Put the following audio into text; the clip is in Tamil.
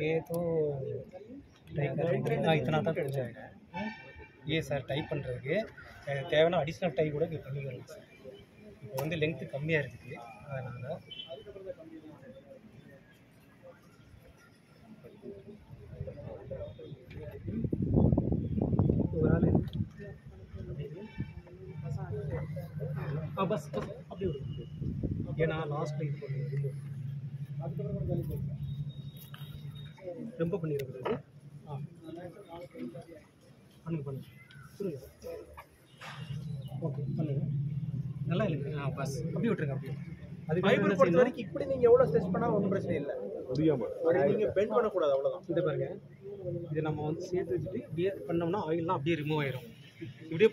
ये तो इतना தான் கிடைச்சாங்க. ये சார் டைப் பண்ணுறதுக்கு தேவையான அடிஷ்னல் டைப் கூட பண்ணிக்கிறோம் சார். இப்போ வந்து லென்த்து கம்மியாக இருக்குது, அதனால் ஒரு ஆள் பஸ் அப்படி விடுங்க. ஏன்னா லாஸ்ட்டில் இது பண்ணுறது ரொம்ப பண்ணிடக்கூடாது. பண்ணுங்க புரியுது. ஓகே பண்ணுங்க. நல்லா இல்லைங்க. பஸ் அப்படியே விட்டுருங்க. அப்படியே அது ஃபைபர் பொறுத்த வரைக்கும் இப்படி நீங்கள் எவ்வளோ ஸ்ட்ரெச் பண்ணால் ஒன்றும் பிரச்சனை இல்லை. நீங்கள் பெண்ட் பண்ணக்கூடாது, அவ்வளோதான். இதை பாருங்க, இதை நம்ம வந்து சேர்த்து வச்சுட்டு இப்படியே பண்ணோம்னா ஆயில்லாம் அப்படியே ரிமூவ் ஆயிடும். இப்படியே